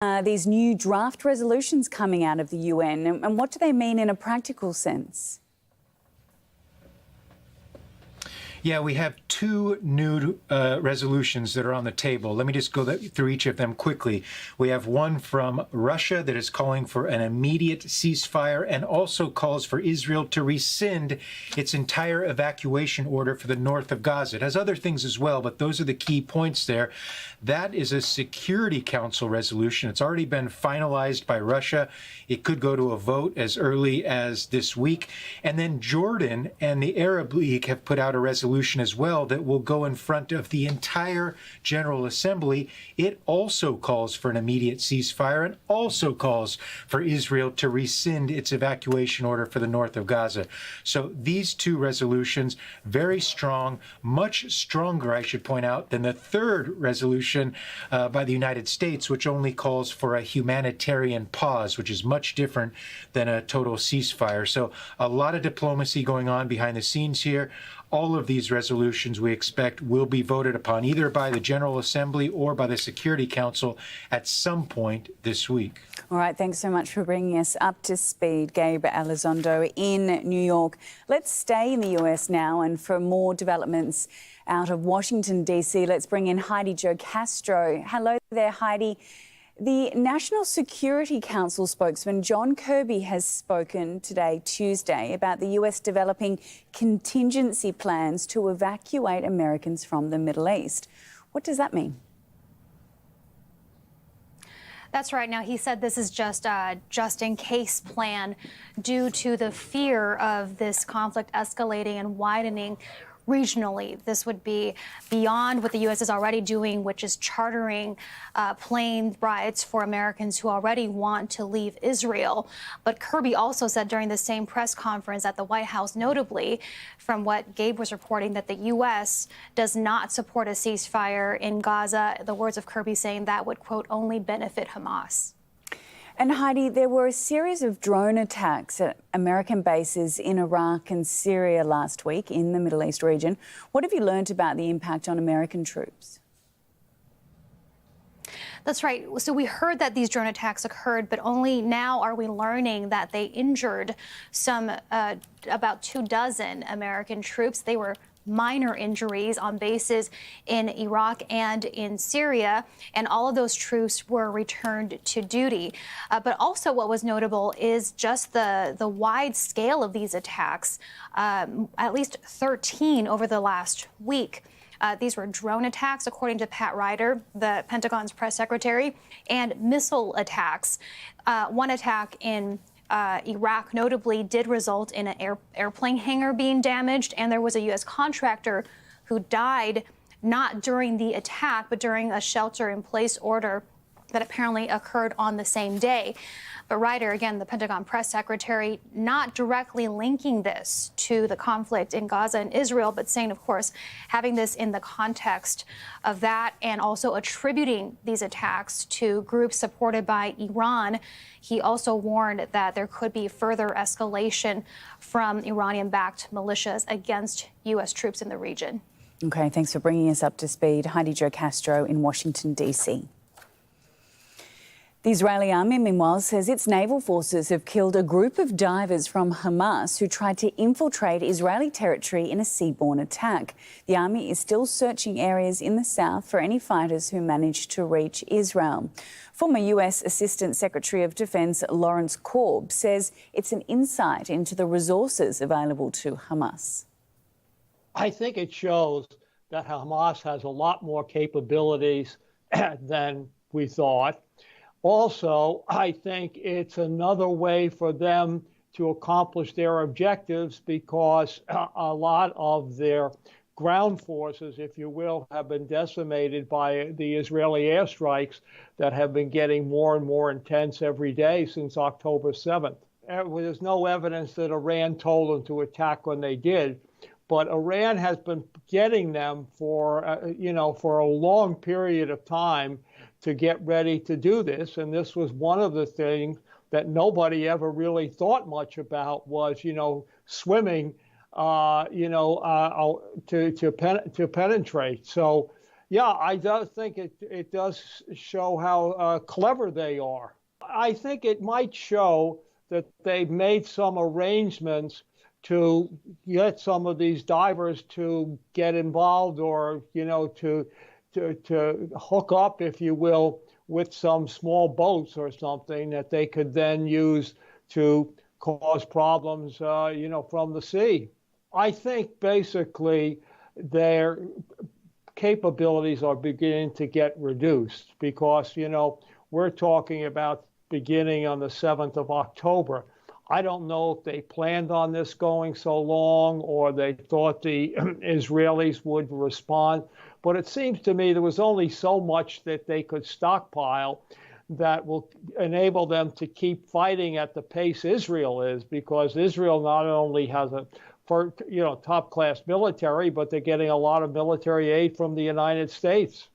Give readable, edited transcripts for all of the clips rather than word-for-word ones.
These new draft resolutions coming out of the UN, and what do they mean in a practical sense? Yeah, we have two new resolutions that are on the table. Let me just go through each of them quickly. We have one from Russia that is calling for an immediate ceasefire and also calls for Israel to rescind its entire evacuation order for the north of Gaza. It has other things as well, but those are the key points there. That is a Security Council resolution. It's already been finalized by Russia. It could go to a vote as early as this week. And then Jordan and the Arab League have put out a resolution as well that will go in front of the entire General Assembly. It also calls for an immediate ceasefire and also calls for Israel to rescind its evacuation order for the north of Gaza. So these two resolutions, very strong, much stronger, I should point out, than the third resolution by the United States, which only calls for a humanitarian pause, which is much different than a total ceasefire. So a lot of diplomacy going on behind the scenes here. All of these resolutions we expect will be voted upon either by the General Assembly or by the Security Council at some point this week. All right, thanks so much for bringing us up to speed, Gabe Elizondo in New York. Let's stay in the US now, and for more developments out of Washington, D.C., let's bring in Heidi Jo Castro. Hello there, Heidi. The National Security Council spokesman John Kirby has spoken today, Tuesday, about the US developing contingency plans to evacuate Americans from the Middle East. What does that mean? That's right. Now, he said this is just a just-in-case plan due to the fear of this conflict escalating and widening regionally. This would be beyond what the U.S. is already doing, which is chartering plane rides for Americans who already want to leave Israel. But Kirby also said during the same press conference at the White House, notably, from what Gabe was reporting, that the U.S. does not support a ceasefire in Gaza. The words of Kirby saying that would, quote, only benefit Hamas. And Heidi, there were a series of drone attacks at American bases in Iraq and Syria last week in the Middle East region. What have you learned about the impact on American troops? That's right. So we heard that these drone attacks occurred, but only now are we learning that they injured some about 24 American troops. They were minor injuries on bases in Iraq and in Syria, and all of those troops were returned to duty. But also what was notable is just the wide scale of these attacks, at least 13 over the last week. These were drone attacks, according to Pat Ryder, the Pentagon's press secretary, and missile attacks. One attack in Iraq notably did result in an airplane hangar being damaged, and there was a U.S. contractor who died not during the attack, but during a shelter-in-place order that apparently occurred on the same day. But Ryder, again, the Pentagon press secretary, not directly linking this to the conflict in Gaza and Israel, but saying, of course, having this in the context of that and also attributing these attacks to groups supported by Iran. He also warned that there could be further escalation from Iranian-backed militias against U.S. troops in the region. OK, thanks for bringing us up to speed. Heidi Jo Castro in Washington, D.C. The Israeli army, meanwhile, says its naval forces have killed a group of divers from Hamas who tried to infiltrate Israeli territory in a seaborne attack. The army is still searching areas in the south for any fighters who managed to reach Israel. Former US Assistant Secretary of Defense Lawrence Korb says it's an insight into the resources available to Hamas. I think it shows that Hamas has a lot more capabilities than we thought. Also, I think it's another way for them to accomplish their objectives because a lot of their ground forces, if you will, have been decimated by the Israeli airstrikes that have been getting more and more intense every day since October 7th. There's no evidence that Iran told them to attack when they did, but Iran has been getting them for a long period of time to get ready to do this. And this was one of the things that nobody ever really thought much about was, swimming, to penetrate. So Yeah, I do think it does show how clever they are. I think it might show that they've made some arrangements to get some of these divers to get involved, or to hook up, if you will, with some small boats or something that they could then use to cause problems, from the sea. I think basically their capabilities are beginning to get reduced because, we're talking about beginning on the 7th of October. I don't know if they planned on this going so long or they thought the Israelis would respond, but it seems to me there was only so much that they could stockpile that will enable them to keep fighting at the pace Israel is, because Israel not only has a top-class military, but they're getting a lot of military aid from the United States.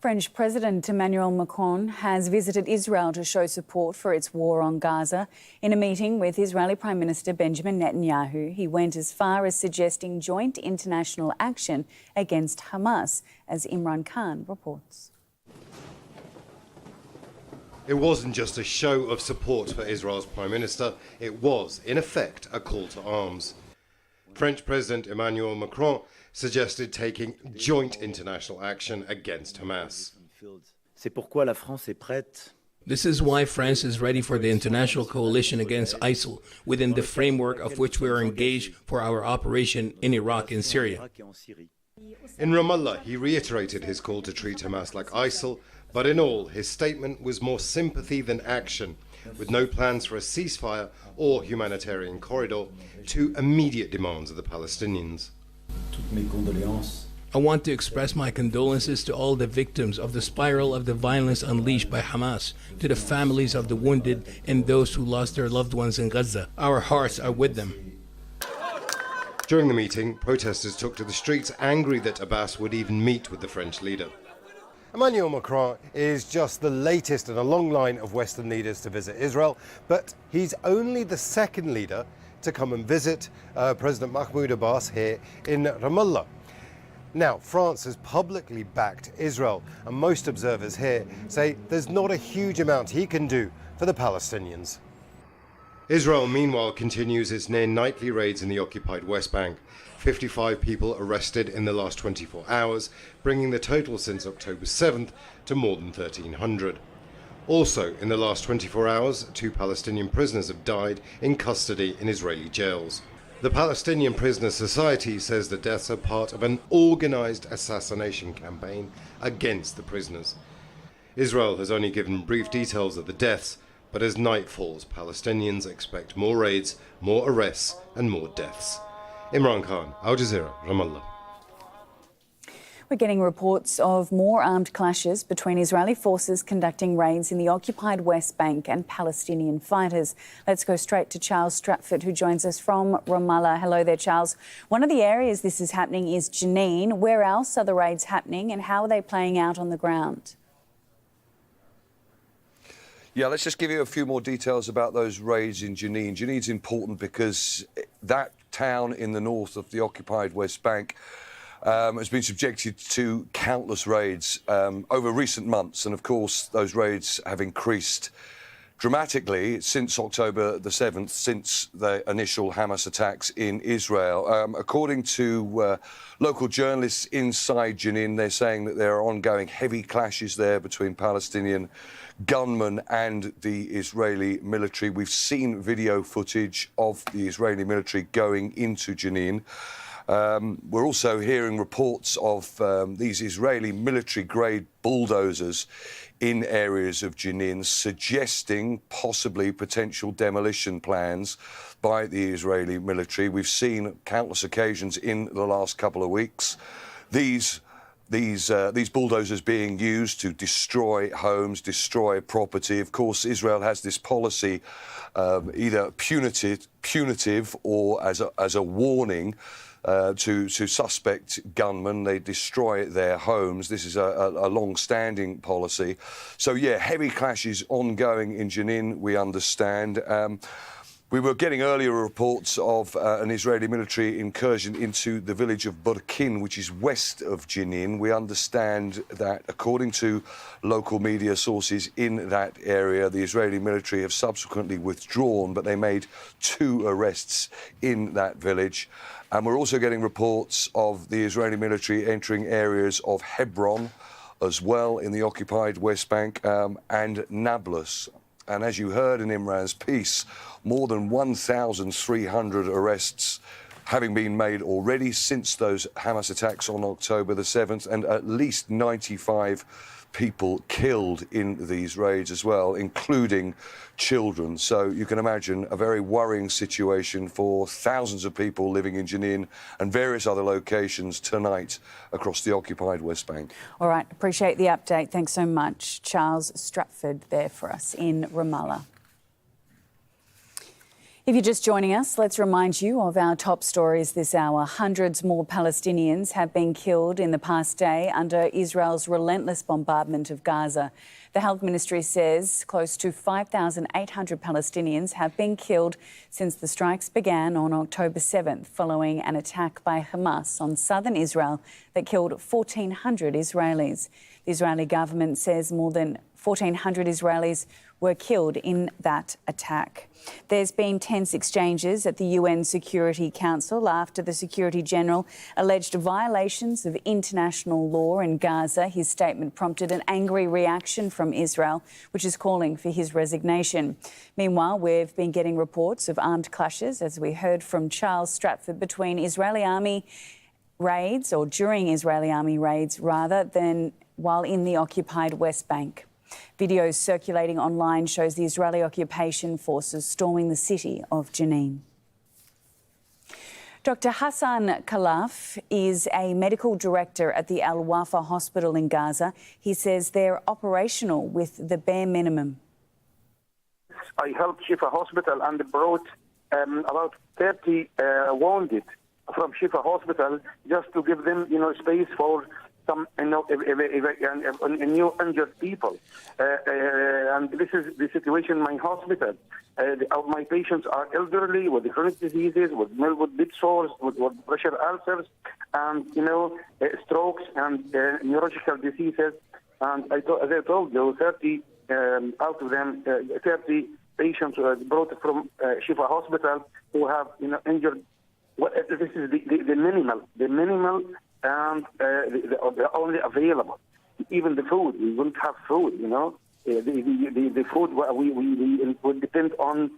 French President Emmanuel Macron has visited Israel to show support for its war on Gaza. In a meeting with Israeli Prime Minister Benjamin Netanyahu, he went as far as suggesting joint international action against Hamas, as Imran Khan reports. It wasn't just a show of support for Israel's Prime Minister, it was, in effect, a call to arms. French President Emmanuel Macron suggested taking joint international action against Hamas. This is why France is ready for the international coalition against ISIL, within the framework of which we are engaged for our operation in Iraq and Syria. In Ramallah, he reiterated his call to treat Hamas like ISIL, but in all, his statement was more sympathy than action, with no plans for a ceasefire or humanitarian corridor, two immediate demands of the Palestinians. I want to express my condolences to all the victims of the spiral of the violence unleashed by Hamas, to the families of the wounded and those who lost their loved ones in Gaza. Our hearts are with them. During the meeting, protesters took to the streets, angry that Abbas would even meet with the French leader. Emmanuel Macron is just the latest in a long line of Western leaders to visit Israel, but he's only the second leader to come and visit President Mahmoud Abbas here in Ramallah. Now, France has publicly backed Israel, and most observers here say there's not a huge amount he can do for the Palestinians. Israel, meanwhile, continues its near-nightly raids in the occupied West Bank. 55 people arrested in the last 24 hours, bringing the total since October 7th to more than 1,300. Also, in the last 24 hours, 2 Palestinian prisoners have died in custody in Israeli jails. The Palestinian Prisoner Society says the deaths are part of an organized assassination campaign against the prisoners. Israel has only given brief details of the deaths, but as night falls, Palestinians expect more raids, more arrests, and more deaths. Imran Khan, Al Jazeera, Ramallah. We're getting reports of more armed clashes between Israeli forces conducting raids in the occupied West Bank and Palestinian fighters. Let's go straight to Charles Stratford, who joins us from Ramallah. Hello there, Charles. One of the areas this is happening is Jenin. Where else are the raids happening and how are they playing out on the ground? Yeah, let's just give you a few more details about those raids in Jenin. Jenin's important because that town in the north of the occupied West Bank has been subjected to countless raids over recent months. And of course, those raids have increased dramatically since October the 7th, since the initial Hamas attacks in Israel. According to local journalists inside Jenin, they're saying that there are ongoing heavy clashes there between Palestinian gunmen and the Israeli military. We've seen video footage of the Israeli military going into Jenin. We're also hearing reports of these Israeli military-grade bulldozers in areas of Jenin, suggesting possibly potential demolition plans by the Israeli military. We've seen countless occasions in the last couple of weeks these bulldozers being used to destroy homes, destroy property. Of course, Israel has this policy, either punitive or as a warning to suspect gunmen. They destroy their homes. This is a long-standing policy. So, yeah, heavy clashes ongoing in Jenin, we understand. We were getting earlier reports of an Israeli military incursion into the village of Burkin, which is west of Jenin. We understand that, according to local media sources in that area, the Israeli military have subsequently withdrawn, but they made 2 arrests in that village. And we're also getting reports of the Israeli military entering areas of Hebron as well in the occupied West Bank and Nablus. And as you heard in Imran's piece, more than 1,300 arrests having been made already since those Hamas attacks on October the 7th, and at least 95 people killed in these raids as well, including children. So you can imagine a very worrying situation for thousands of people living in Jenin and various other locations tonight across the occupied West Bank. All right, appreciate the update. Thanks so much. Charles Stratford there for us in Ramallah. If you're just joining us, let's remind you of our top stories this hour. Hundreds more Palestinians have been killed in the past day under Israel's relentless bombardment of Gaza. The Health Ministry says close to 5,800 Palestinians have been killed since the strikes began on October 7th, following an attack by Hamas on southern Israel that killed 1,400 Israelis. The Israeli government says more than 1,400 Israelis were killed in that attack. There's been tense exchanges at the UN Security Council after the Secretary General alleged violations of international law in Gaza. His statement prompted an angry reaction from Israel, which is calling for his resignation. Meanwhile, we've been getting reports of armed clashes, as we heard from Charles Stratford, between Israeli army raids, or during Israeli army raids rather than while in the occupied West Bank. Videos circulating online shows the Israeli occupation forces storming the city of Jenin. Dr. Hassan Khalaf is a medical director at the Al Wafa Hospital in Gaza. He says they're operational with the bare minimum. I helped Shifa Hospital and brought about 30 wounded from Shifa Hospital just to give them, space for some, new injured people. And this is the situation in my hospital. My patients are elderly with chronic diseases, with big sores, with pressure ulcers, and, strokes and neurological diseases. And as I told you, 30 out of them, 30 patients brought from Shifa Hospital who have, injured. This is the minimal, and the only available. Even the food, we wouldn't have food, The food we would depend on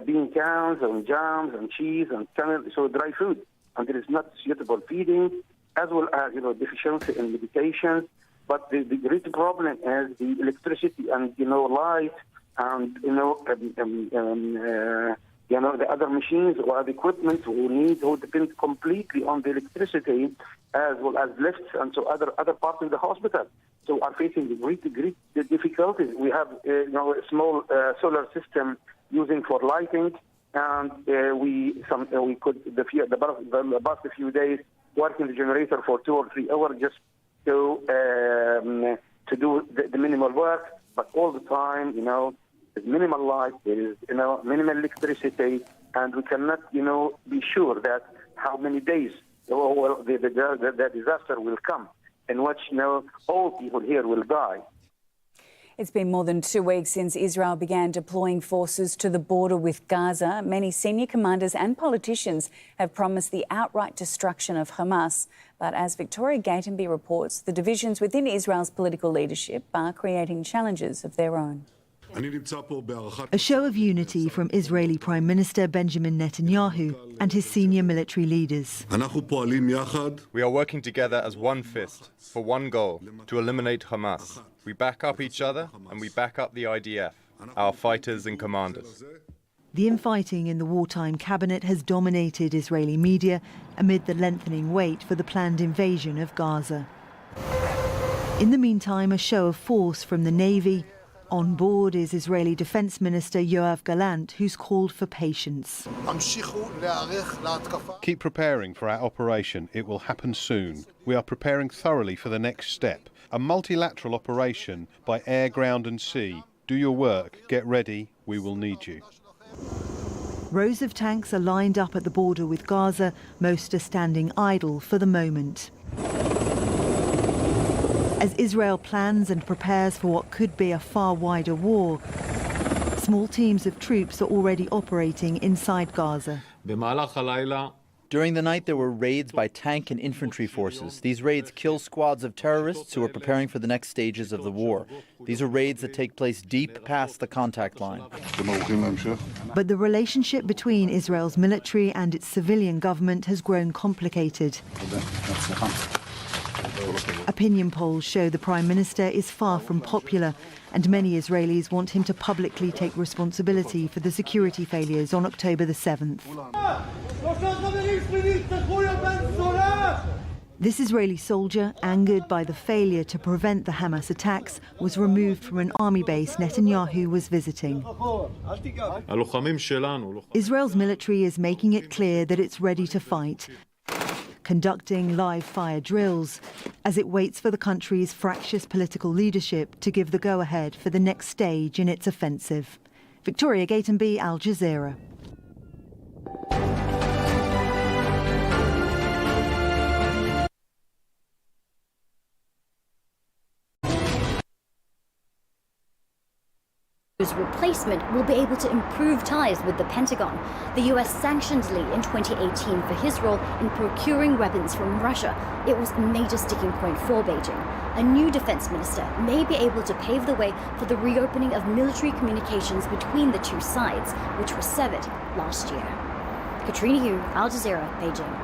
bean cans and jams and cheese and so dry food. And there is not suitable feeding, as well as, deficiency in medications. But the great problem is the electricity and, light and, the other machines or the equipment who depend completely on the electricity, as well as lifts and so other parts of the hospital. So are facing great difficulties. We have a small solar system using for lighting, and we could the past few days working the generator for 2 or 3 hours just to do the minimal work, but all the time, there's minimal light, there is, minimal electricity, and we cannot, be sure that how many days the disaster will come, in which, all people here will die. It's been more than 2 weeks since Israel began deploying forces to the border with Gaza. Many senior commanders and politicians have promised the outright destruction of Hamas. But as Victoria Gatenby reports, the divisions within Israel's political leadership are creating challenges of their own. A show of unity from Israeli Prime Minister Benjamin Netanyahu and his senior military leaders. We are working together as one fist for one goal, to eliminate Hamas. We back up each other and we back up the IDF, our fighters and commanders. The infighting in the wartime cabinet has dominated Israeli media amid the lengthening wait for the planned invasion of Gaza. In the meantime, a show of force from the Navy. On board is Israeli Defense Minister Yoav Gallant, who's called for patience. Keep preparing for our operation. It will happen soon. We are preparing thoroughly for the next step. A multilateral operation by air, ground and sea. Do your work. Get ready. We will need you. Rows of tanks are lined up at the border with Gaza. Most are standing idle for the moment. As Israel plans and prepares for what could be a far wider war, small teams of troops are already operating inside Gaza. During the night, there were raids by tank and infantry forces. These raids kill squads of terrorists who are preparing for the next stages of the war. These are raids that take place deep past the contact line. But the relationship between Israel's military and its civilian government has grown complicated. Opinion polls show the Prime Minister is far from popular, and many Israelis want him to publicly take responsibility for the security failures on October the 7th. This Israeli soldier, angered by the failure to prevent the Hamas attacks, was removed from an army base Netanyahu was visiting. Israel's military is making it clear that it's ready to fight, conducting live fire drills as it waits for the country's fractious political leadership to give the go-ahead for the next stage in its offensive. Victoria Gatenby, Al Jazeera. Replacement will be able to improve ties with the Pentagon. The US sanctioned Lee in 2018 for his role in procuring weapons from Russia. It was a major sticking point for Beijing. A new defense minister may be able to pave the way for the reopening of military communications between the two sides, which were severed last year. Katrina Hu, Al Jazeera, Beijing.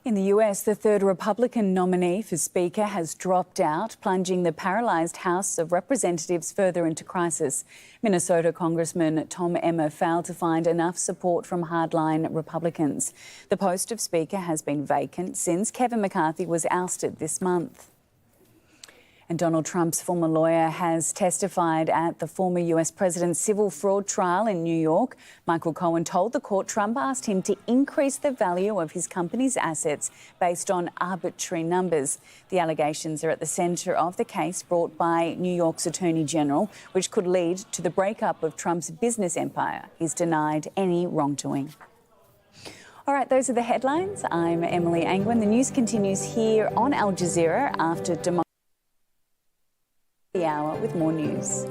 In the US, the third Republican nominee for Speaker has dropped out, plunging the paralysed House of Representatives further into crisis. Minnesota Congressman Tom Emmer failed to find enough support from hardline Republicans. The post of Speaker has been vacant since Kevin McCarthy was ousted this month. And Donald Trump's former lawyer has testified at the former US president's civil fraud trial in New York. Michael Cohen told the court Trump asked him to increase the value of his company's assets based on arbitrary numbers. The allegations are at the centre of the case brought by New York's Attorney General, which could lead to the breakup of Trump's business empire. He's denied any wrongdoing. All right, those are the headlines. I'm Emily Angwin. The news continues here on Al Jazeera after the hour with more news.